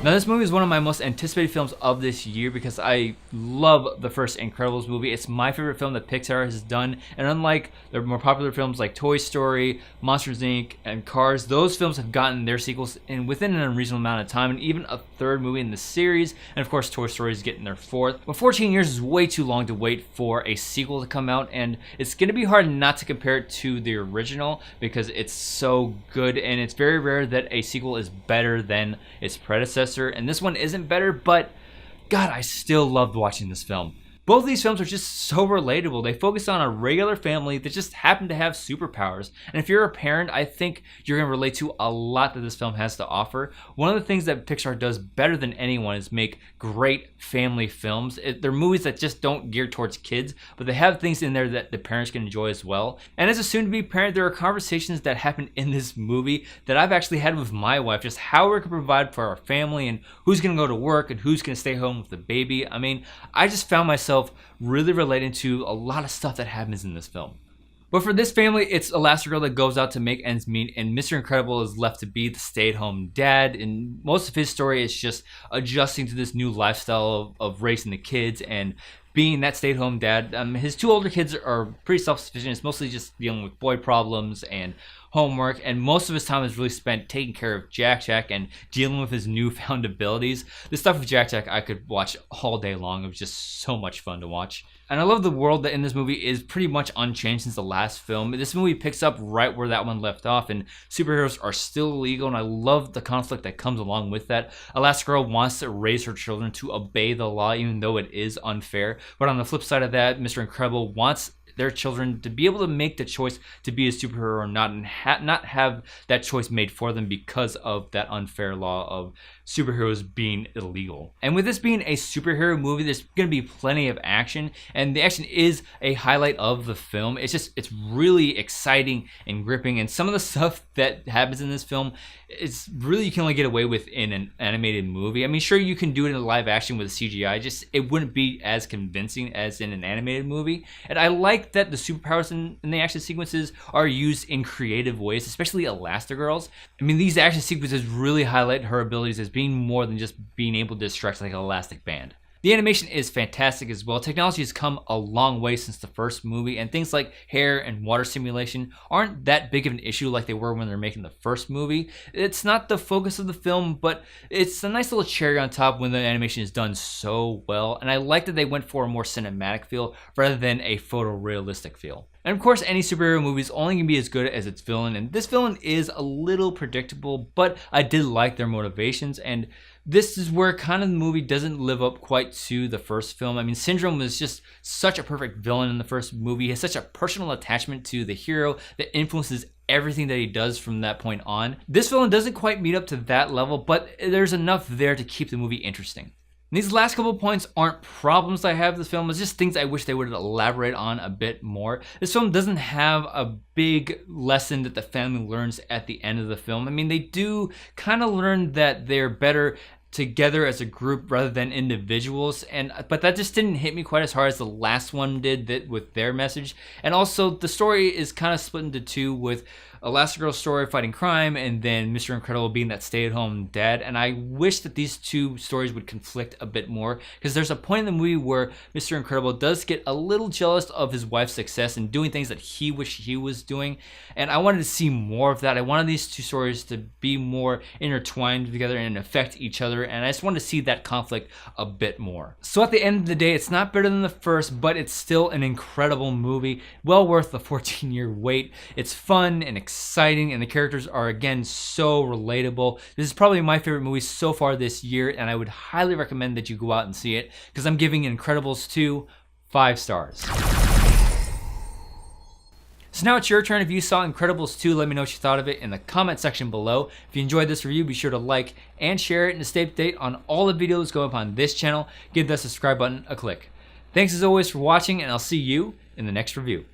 Now this movie is one of my most anticipated films of this year because I love the first Incredibles movie. It's my favorite film that Pixar has done, and unlike their more popular films like Toy Story, Monsters Inc., and Cars, those films have gotten their sequels within an unreasonable amount of time, and even a third movie in the series, and of course Toy Story is getting their fourth. But 14 years is way too long to wait for a sequel to come out, and it's going to be hard not to compare it to the original because it's so good, and it's very rare that a sequel is better than its predecessor. And this one isn't better, but God, I still loved watching this film. Both of these films are just so relatable. They focus on a regular family that just happen to have superpowers. And if you're a parent, I think you're going to relate to a lot that this film has to offer. One of the things that Pixar does better than anyone is make great family films. They're movies that just don't gear towards kids, but they have things in there that the parents can enjoy as well. And as a soon-to-be parent, there are conversations that happen in this movie that I've actually had with my wife, just how we can provide for our family and who's going to go to work and who's going to stay home with the baby. I mean, I just found myself really relating to a lot of stuff that happens in this film. But for this family, it's Elastigirl that goes out to make ends meet, and Mr. Incredible is left to be the stay-at-home dad, and most of his story is just adjusting to this new lifestyle of raising the kids and being that stay-at-home dad. His two older kids are pretty self-sufficient. It's mostly just dealing with boy problems and homework, and most of his time is really spent taking care of Jack Jack and dealing with his newfound abilities. The stuff with Jack Jack I could watch all day long. It was just so much fun to watch. And I love the world that in this movie is pretty much unchanged since the last film. This movie picks up right where that one left off, and superheroes are still illegal, and I love the conflict that comes along with that. Elastigirl wants to raise her children to obey the law, even though it is unfair. But on the flip side of that, Mr. Incredible wants their children to be able to make the choice to be a superhero or not, and not have that choice made for them because of that unfair law of superheroes being illegal. And with this being a superhero movie, there's going to be plenty of action, and the action is a highlight of the film. It's really exciting and gripping, and some of the stuff that happens in this film, it's really you can only get away with in an animated movie. I mean, sure, you can do it in live action with CGI, just it wouldn't be as convincing as in an animated movie. And I like that the superpowers in the action sequences are used in creative ways, especially Elastigirl's. I mean, these action sequences really highlight her abilities as being more than just being able to distract like an elastic band. The animation is fantastic as well. Technology has come a long way since the first movie, and things like hair and water simulation aren't that big of an issue like they were when they're making the first movie. It's not the focus of the film, but it's a nice little cherry on top when the animation is done so well, and I like that they went for a more cinematic feel rather than a photorealistic feel. And of course, any superhero movie is only going to be as good as its villain, and this villain is a little predictable, but I did like their motivations, and this is where kind of the movie doesn't live up quite to the first film. I mean, Syndrome was just such a perfect villain in the first movie. He has such a personal attachment to the hero that influences everything that he does from that point on. This villain doesn't quite meet up to that level, but there's enough there to keep the movie interesting. And these last couple points aren't problems I have with this film, it's just things I wish they would elaborate on a bit more. This film doesn't have a big lesson that the family learns at the end of the film. I mean, they do kind of learn that they're better together as a group rather than individuals, but that just didn't hit me quite as hard as the last one did with their message. And also the story is kind of split into two, with Elastigirl's story fighting crime and then Mr. Incredible being that stay-at-home dad, and I wish that these two stories would conflict a bit more, because there's a point in the movie where Mr. Incredible does get a little jealous of his wife's success and doing things that he wished he was doing, and I wanted to see more of that. I wanted these two stories to be more intertwined together and affect each other, and I just wanted to see that conflict a bit more. So at the end of the day, it's not better than the first, but it's still an incredible movie, well worth the 14-year wait. It's fun and exciting, and the characters are again so relatable. This is probably my favorite movie so far this year, and I would highly recommend that you go out and see it, because I'm giving Incredibles 2 5 stars. So now it's your turn. If you saw Incredibles 2, let me know what you thought of it in the comment section below. If you enjoyed this review, be sure to like and share it, and to stay up to date on all the videos going up on this channel, give the subscribe button a click. Thanks as always for watching, and I'll see you in the next review.